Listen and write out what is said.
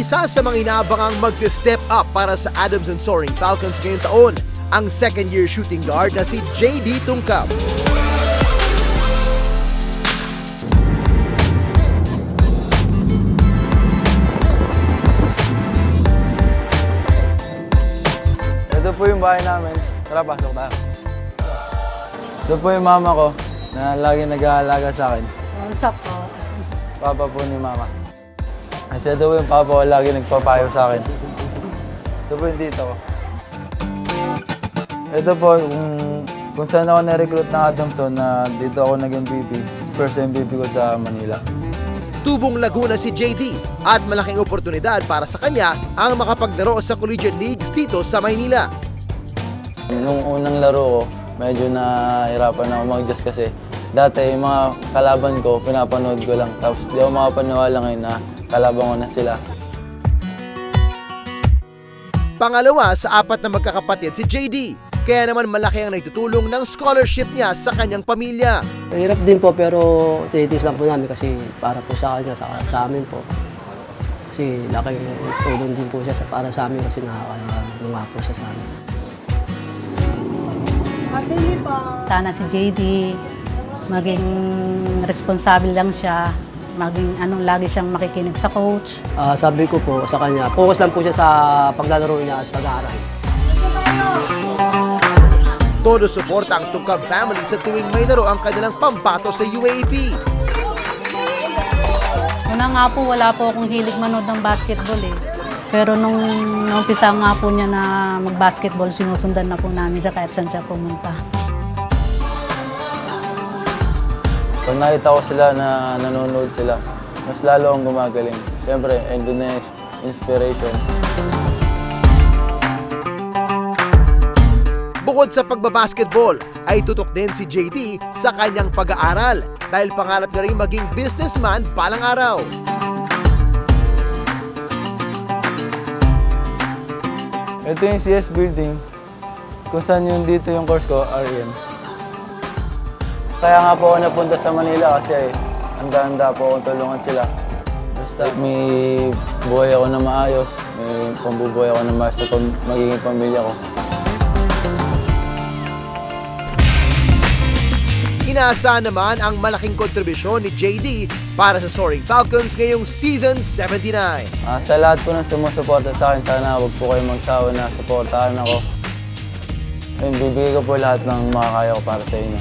Isa sa mga inaabangang magsi-step up para sa Adams and Soaring Falcons ngayong taon, ang second-year shooting guard na si JD Tungkab. Ito po yung bahay namin. Tara, pasok tayo. Ito po yung mama ko na lagi nag-aalaga sa akin. Kamusta po? Papa po ni mama. Kasi ito po yung papa ko lagi nagpapayo sa akin. Ito po yung tito ko. Ito po, kung saan ako na-recruit ng Adamson na dito ako nag-MVP. First MVP ko sa Manila. Tubong Laguna si JD at malaking oportunidad para sa kanya ang makapaglaro sa collegiate leagues dito sa Maynila. Nung unang laro ko, medyo nahirapan ako mag-adjust kasi dati yung mga kalaban ko, pinapanood ko lang. Tapos di ako makapaniwala ngayon na kalaban ko na sila. Pangalawa sa apat na magkakapatid si JD. Kaya naman malaki ang naitutulong ng scholarship niya sa kanyang pamilya. Hirap din po pero tinitis lang po namin kasi para po sa kanya, sa amin po. Kasi laking tulong din po siya para sa amin kasi nakakalaga po siya sa amin. Sana si JD, maging responsable lang siya, maging lagi siyang makikinig sa coach. Sabi ko po sa kanya, focus lang po siya sa paglalaro niya at pag-aaral. Todo suporta ang Tungkab family sa tuwing may laro ang kanilang pambato sa UAAP. Una nga po, wala po akong hilig manood ng basketball eh. Pero nung umpisa nga po niya na mag-basketball, sinusundan na po namin siya kahit saan siya pumunta. Pag nakita ko sila na nanonood sila, mas lalo akong gumagaling. Siyempre, and the next inspiration. Bukod sa pagbabasketball, ay tutok din si JD sa kanyang pag-aaral dahil pangarap niya rin maging businessman balang araw. Ito yung CS building, kung saan yung dito yung course ko, RN. Kaya nga po ako napunta sa Manila kasi handa-handa po akong tulungan sila. Basta may buhay ako na maayos, may pambubuhay ako na maayos sa magiging pamilya ko. Inaasahan naman ang malaking kontribusyon ni JD para sa Soaring Falcons ngayong Season 79. Sa lahat po ng sumusuporta sa akin, sana huwag po kayo magsawa na suportahan ako. Ayun, bibigay ko po lahat ng makakaya ko para sa inyo.